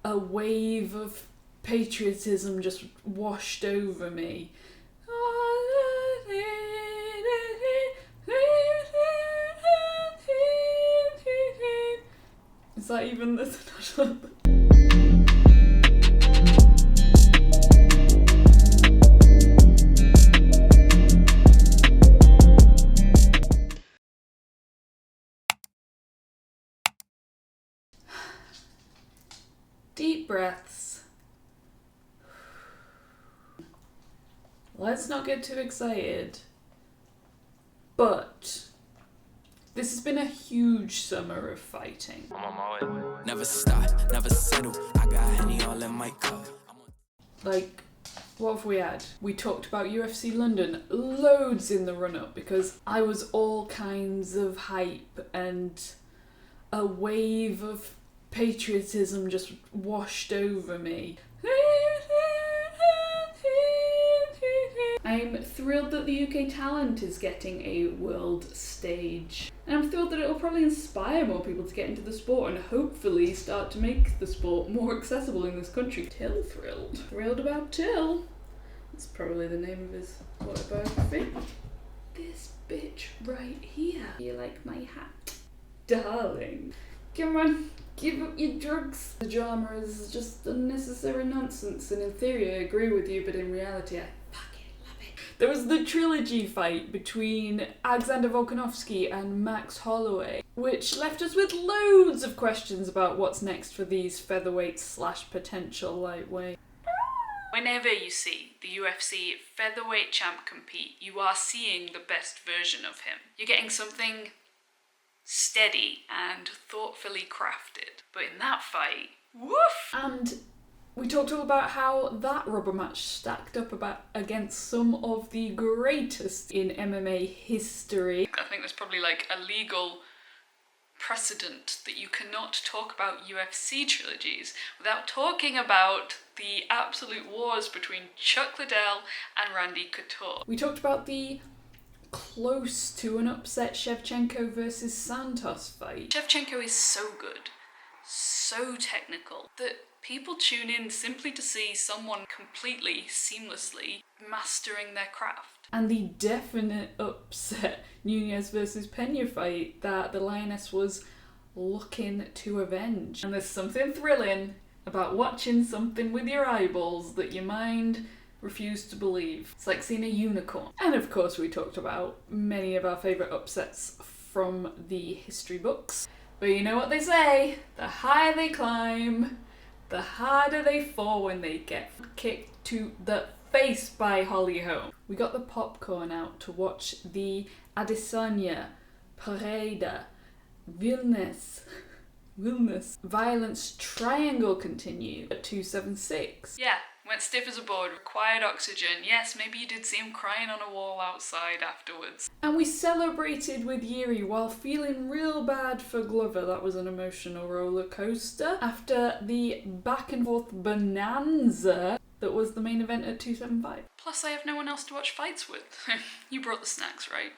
a wave of patriotism just washed over me. Is that even the national anthem? Deep breaths. Let's not get too excited. But this has been a huge summer of fighting. I'm on my way. Never stop, never settle. I got honey all in my cup. Like, what have we had? We talked about UFC London loads in the run-up because I was all kinds of hype and a wave of patriotism just washed over me. I'm thrilled that the UK talent is getting a world stage. And I'm thrilled that it'll probably inspire more people to get into the sport and hopefully start to make the sport more accessible in this country. Till thrilled. Thrilled about Till. That's probably the name of his autobiography. This bitch right here. You like my hat? Darling. Come on, give up your drugs. The drama is just unnecessary nonsense, and in theory I agree with you, but in reality I fucking love it. There was the trilogy fight between Alexander Volkanovski and Max Holloway, which left us with loads of questions about what's next for these featherweights / potential lightweight. Whenever you see the UFC featherweight champ compete, you are seeing the best version of him. You're getting something steady and thoughtfully crafted. But in that fight, woof! And we talked all about how that rubber match stacked up against some of the greatest in MMA history. I think there's probably like a legal precedent that you cannot talk about UFC trilogies without talking about the absolute wars between Chuck Liddell and Randy Couture. We talked about the close to an upset Shevchenko versus Santos fight. Shevchenko is so good, so technical, that people tune in simply to see someone completely, seamlessly mastering their craft. And the definite upset Nunes versus Pena fight that the Lioness was looking to avenge. And there's something thrilling about watching something with your eyeballs that your mind refused to believe. It's like seeing a unicorn. And of course we talked about many of our favourite upsets from the history books. But you know what they say, the higher they climb, the harder they fall when they get kicked to the face by Holly Holm. We got the popcorn out to watch the Adesanya, Pereira, Vilnius violence triangle continue at 276. Yeah, went stiff as a board, required oxygen. Yes, maybe you did see him crying on a wall outside afterwards. And we celebrated with Yuri while feeling real bad for Glover. That was an emotional roller coaster. After the back and forth bonanza that was the main event at 275. Plus I have no one else to watch fights with. You brought the snacks, right?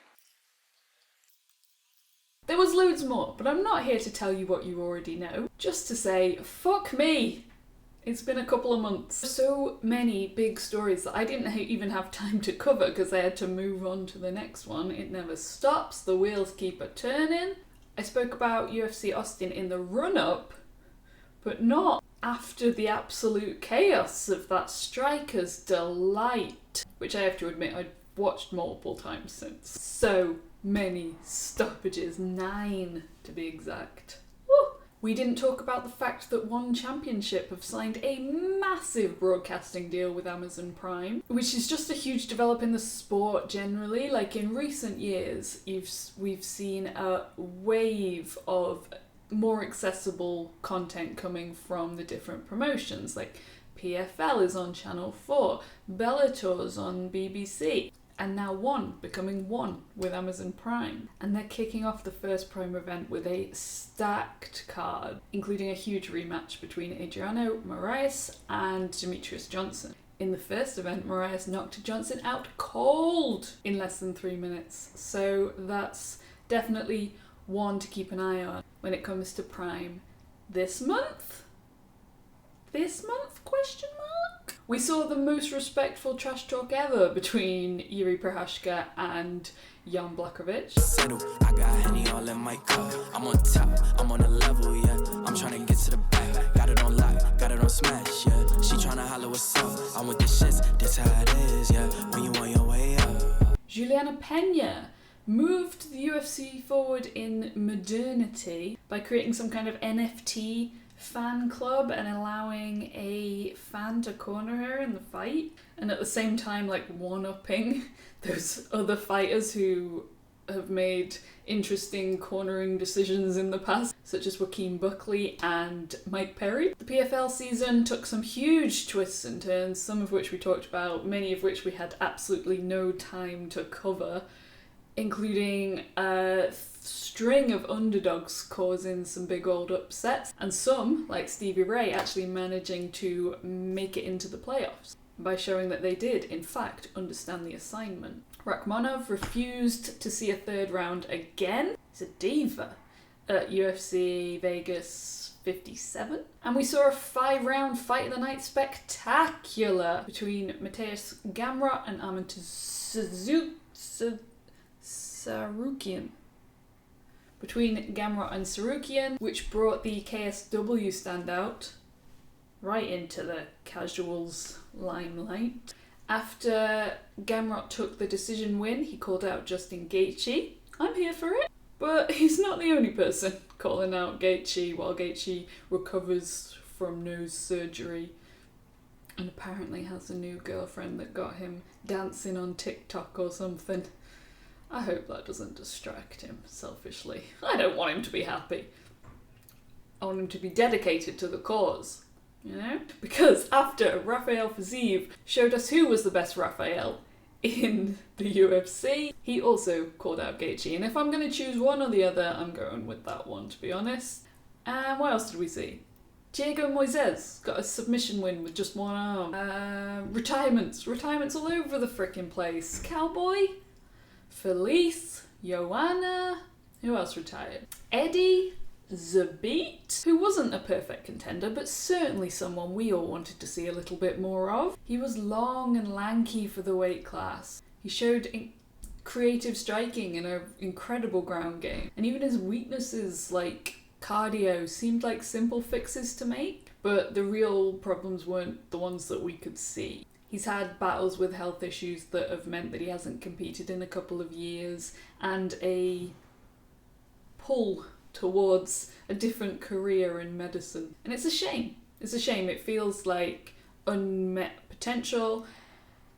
There was loads more, but I'm not here to tell you what you already know. Just to say, fuck me! It's been a couple of months. So many big stories that I didn't even have time to cover because I had to move on to the next one. It never stops, the wheels keep a-turning. I spoke about UFC Austin in the run-up, but not after the absolute chaos of that Striker's Delight, which I have to admit I'd watched multiple times since. So many stoppages, 9 to be exact. Woo. We didn't talk about the fact that ONE Championship have signed a massive broadcasting deal with Amazon Prime, which is just a huge development in the sport generally. Like in recent years, we've seen a wave of more accessible content coming from the different promotions. Like PFL is on Channel 4, Bellator's on BBC. And now ONE, becoming ONE with Amazon Prime. And they're kicking off the first Prime event with a stacked card, including a huge rematch between Adriano Moraes and Demetrius Johnson. In the first event, Moraes knocked Johnson out cold in less than 3 minutes. So that's definitely one to keep an eye on when it comes to Prime this month. this month, question mark? We saw the most respectful trash talk ever between Yuri Prohashka and Jan Blachowicz. Settle, I got Henny all in my cup. I'm on top, I'm on a level, yeah. I'm trying to get to the back. Got it on lock, got it on smash, yeah. She tryna holler what's up. I'm with the shits, this how it is, yeah. When you on your way up. Juliana Pena moved the UFC forward in modernity by creating some kind of NFT fan club and allowing a fan to corner her in the fight, and at the same time like one-upping those other fighters who have made interesting cornering decisions in the past, such as Joaquin Buckley and Mike Perry. The PFL season took some huge twists and turns, some of which we talked about, many of which we had absolutely no time to cover, including a string of underdogs causing some big old upsets, and some, like Stevie Ray, actually managing to make it into the playoffs by showing that they did, in fact, understand the assignment. Rakhmonov refused to see a third round again. He's a diva at UFC Vegas 57. And we saw a 5-round fight of the night spectacular between Mateusz Gamrot and Arman Sarukian. Between Gamrot and Sarukian, which brought the KSW standout right into the casuals' limelight. After Gamrot took the decision win, he called out Justin Gaethje. I'm here for it. But he's not the only person calling out Gaethje while Gaethje recovers from nose surgery and apparently has a new girlfriend that got him dancing on TikTok or something. I hope that doesn't distract him, selfishly. I don't want him to be happy. I want him to be dedicated to the cause, you know? Because after Rafael Fiziev showed us who was the best Rafael in the UFC, he also called out Gaethje. And if I'm going to choose one or the other, I'm going with that one, to be honest. And what else did we see? Diego Moises got a submission win with just one arm. Retirements all over the frickin' place. Cowboy, Felice, Joanna, who else retired? Eddie Zabit, who wasn't a perfect contender, but certainly someone we all wanted to see a little bit more of. He was long and lanky for the weight class. He showed creative striking and an incredible ground game. And even his weaknesses like cardio seemed like simple fixes to make, but the real problems weren't the ones that we could see. He's had battles with health issues that have meant that he hasn't competed in a couple of years, and a pull towards a different career in medicine. And it's a shame. It's a shame. It feels like unmet potential.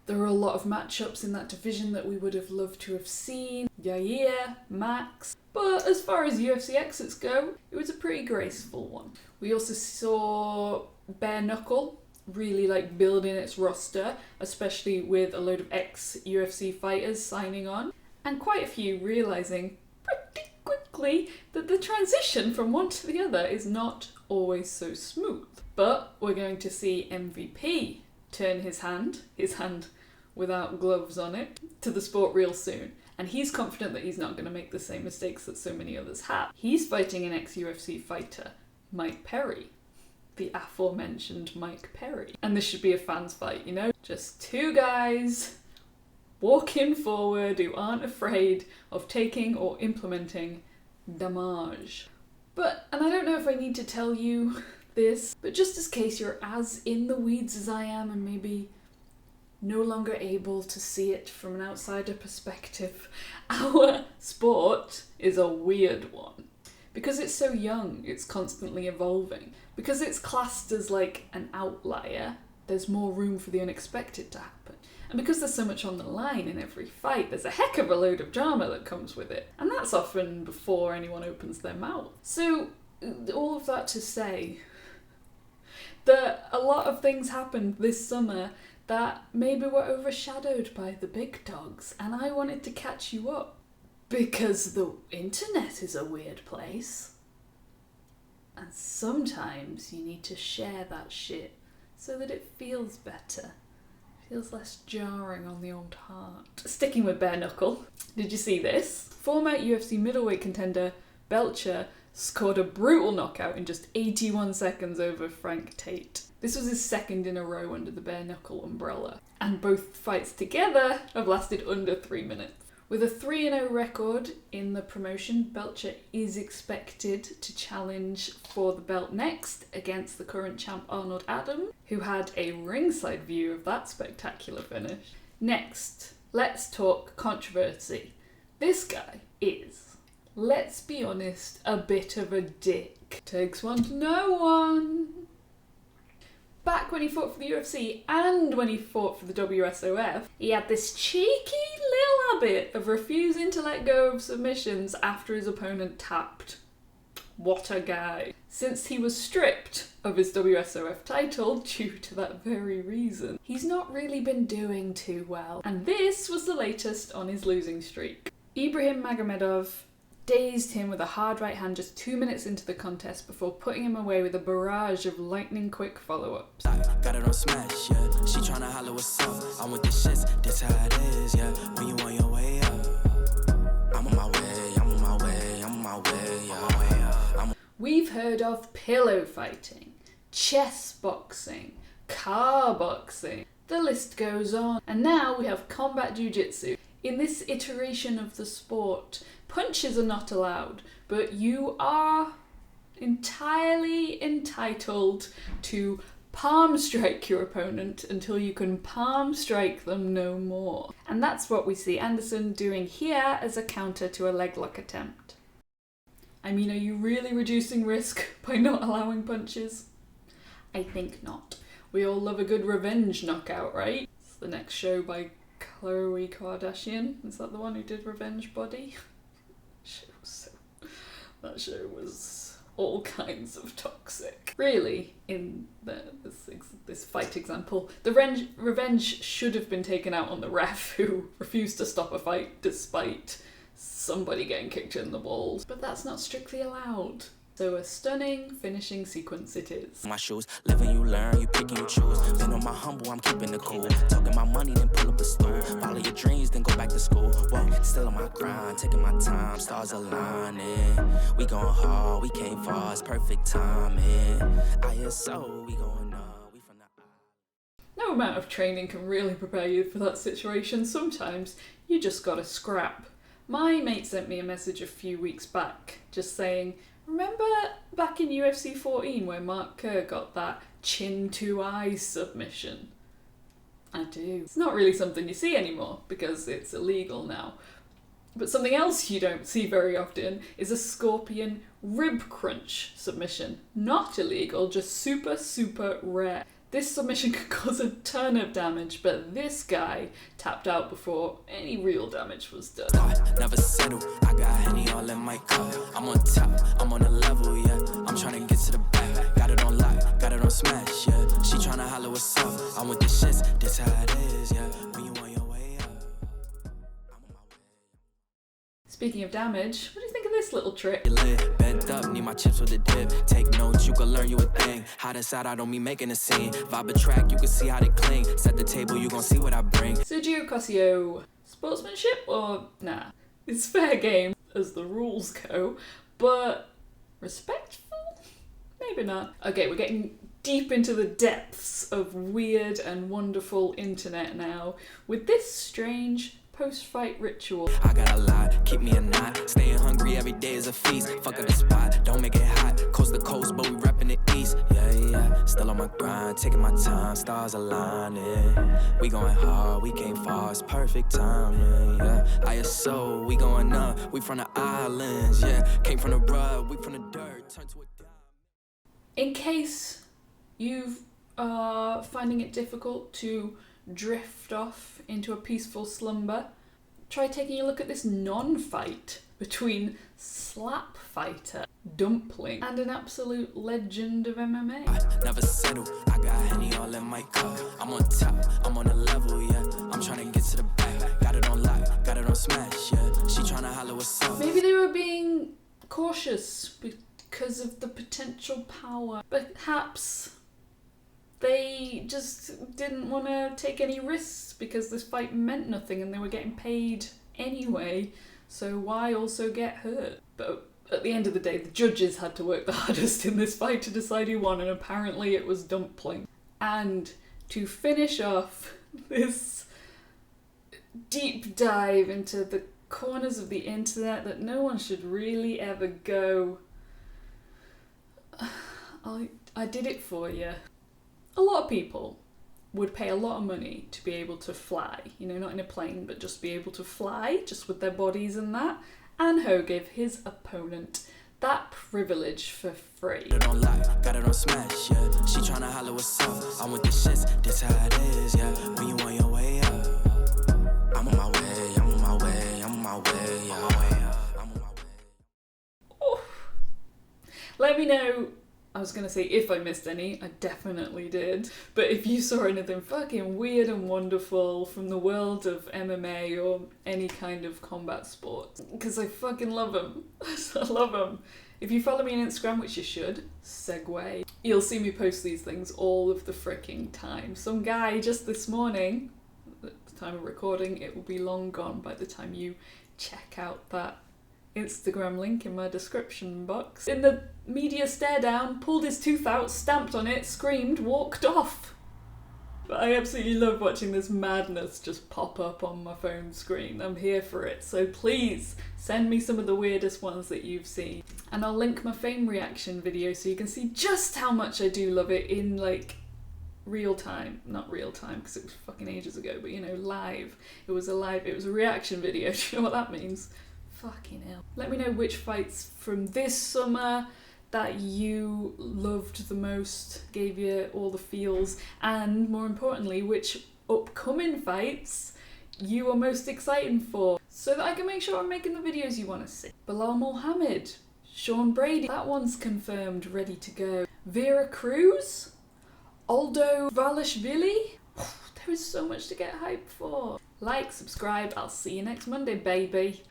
There are a lot of matchups in that division that we would have loved to have seen. Yair, Max. But as far as UFC exits go, it was a pretty graceful one. We also saw Bare Knuckle really like building its roster, especially with a load of ex-UFC fighters signing on, and quite a few realising pretty quickly that the transition from one to the other is not always so smooth. But we're going to see MVP turn his hand without gloves on it, to the sport real soon. And he's confident that he's not going to make the same mistakes that so many others have. He's fighting an ex-UFC fighter, Mike Perry. The aforementioned Mike Perry. And this should be a fans fight, you know? Just two guys walking forward who aren't afraid of taking or implementing damage. But, and I don't know if I need to tell you this, but just in case you're as in the weeds as I am and maybe no longer able to see it from an outsider perspective, our sport is a weird one. Because it's so young, it's constantly evolving. Because it's classed as like an outlier, there's more room for the unexpected to happen. And because there's so much on the line in every fight, there's a heck of a load of drama that comes with it. And that's often before anyone opens their mouth. So, all of that to say that a lot of things happened this summer that maybe were overshadowed by the big dogs, and I wanted to catch you up. Because the internet is a weird place. And sometimes you need to share that shit so that it feels better. Feels less jarring on the old heart. Sticking with bare knuckle, did you see this? Former UFC middleweight contender Belcher scored a brutal knockout in just 81 seconds over Frank Tate. This was his second in a row under the bare knuckle umbrella, and both fights together have lasted under 3 minutes. With a 3-0 record in the promotion, Belcher is expected to challenge for the belt next against the current champ Arnold Adam, who had a ringside view of that spectacular finish. Next, let's talk controversy. This guy is, let's be honest, a bit of a dick. Takes one to know one. Back when he fought for the UFC and when he fought for the WSOF, he had this cheeky little habit of refusing to let go of submissions after his opponent tapped. What a guy. Since he was stripped of his WSOF title due to that very reason, he's not really been doing too well. And this was the latest on his losing streak. Ibrahim Magomedov dazed him with a hard right hand just 2 minutes into the contest before putting him away with a barrage of lightning-quick follow-ups. Got it on smash, yeah. She tryna holler what's up. I'm with the shits, this how it is, yeah. When you on your way up, I'm on my way, I'm on my way, I'm on my way, yeah. We've heard of pillow fighting, chess boxing, car boxing, the list goes on. And now we have combat jiu-jitsu. In this iteration of the sport, punches are not allowed, but you are entirely entitled to palm strike your opponent until you can palm strike them no more. And that's what we see Anderson doing here as a counter to a leg lock attempt. I mean, are you really reducing risk by not allowing punches? I think not. We all love a good revenge knockout, right? It's the next show by Khloe Kardashian. Is that the one who did Revenge Body? That show was all kinds of toxic. Really, in this fight example, the revenge should have been taken out on the ref who refused to stop a fight despite somebody getting kicked in the balls. But that's not strictly allowed. So a stunning finishing sequence it is. My shoes, living you learn, you pick and you choose. Been on my humble, I'm keeping it cool. Talking my money, then pull up a stool. Follow your dreams, then go back to school. Whoa, still on my grind, taking my time, stars aligning. We going hard, we came far, it's perfect timing. ISO, we going up, we from the No amount of training can really prepare you for that situation. Sometimes you just gotta scrap. My mate sent me a message a few weeks back just saying, remember back in UFC 14 where Mark Kerr got that chin to eye submission? I do. It's not really something you see anymore because it's illegal now. But something else you don't see very often is a scorpion rib crunch submission. Not illegal, just super, super rare. This submission could cause a ton of damage, but this guy tapped out before any real damage was done. never settle. I got Henny all in my cup. I'm on top, I'm on a level, yeah. I'm trying to get to the back. Got it on lock, got it on smash, yeah. She tryna holler what's up. I'm with the shits, this how it is, yeah. When you on your way up, I'm on my way. Speaking of damage, what do you think of this little trick? Bent up, need my chips with the dip. Take notes, you can learn you a thing. Hot inside, I don't be making a scene. Vibe a track, you can see how they cling. Set the table, you gon' see what I bring. Sergio Cosio, sportsmanship or nah? It's fair game as the rules go, but respectful? Maybe not. Okay, we're getting deep into the depths of weird and wonderful internet now with this strange post-fight ritual. I got a lot, keep me a knot. Staying hungry every day is a feast. Fuck up the spot, don't make it hot. Coast to coast, but we reppin' the east. Yeah, yeah, still on my grind, taking my time, stars aligning. We going hard, we came far, it's perfect timing, yeah. ISO, we going up, we from the islands, yeah. Came from the rub, we from the dirt, turn to a diamond. In case you are finding it difficult to drift off into a peaceful slumber, try taking a look at this non-fight between slap fighter Dumpling and an absolute legend of MMA. I never settle, I got Henny all in my cup. I'm on top, I'm on a level, yeah. I'm trying to get to the back. Got it on lock, got it on smash, yeah. She trying to holler what's up. Maybe they were being cautious because of the potential power. Perhaps they just didn't want to take any risks because this fight meant nothing and they were getting paid anyway, so why also get hurt? But At the end of the day, the judges had to work the hardest in this fight to decide who won, and apparently it was Dumpling. And to finish off this deep dive into the corners of the internet that no one should really ever go, I did it for you. A lot of people would pay a lot of money to be able to fly, you know, not in a plane, but just be able to fly, just with their bodies and that. And Ho gave his opponent that privilege for free. Got it on lock, got it on smash, yeah. She tryna holler what's up. I'm with the shits, this how it is, yeah. When you on your way up, I'm on my way, I'm on my way, I'm on my way, yeah. I'm on my way. Oof. Let me know. I was going to say if I missed any, I definitely did. But if you saw anything fucking weird and wonderful from the world of MMA or any kind of combat sport, because I fucking love them. I love them. If you follow me on Instagram, which you should, segue, you'll see me post these things all of the freaking time. Some guy just this morning, at the time of recording, it will be long gone by the time you check out that Instagram link in my description box. In the media stare down, pulled his tooth out, stamped on it, screamed, walked off. But I absolutely love watching this madness just pop up on my phone screen. I'm here for it. So please send me some of the weirdest ones that you've seen. And I'll link my fame reaction video so you can see just how much I do love it in like real time. Not real time because it was fucking ages ago, but you know, live. It was a reaction video. Do you know what that means? Fucking hell. Let me know which fights from this summer that you loved the most, gave you all the feels, and more importantly, which upcoming fights you are most excited for, so that I can make sure I'm making the videos you want to see. Bilal Mohammed, Sean Brady, that one's confirmed, ready to go. Vera Cruz, Aldo Valishvili. There is so much to get hyped for. Like, subscribe, I'll see you next Monday, baby.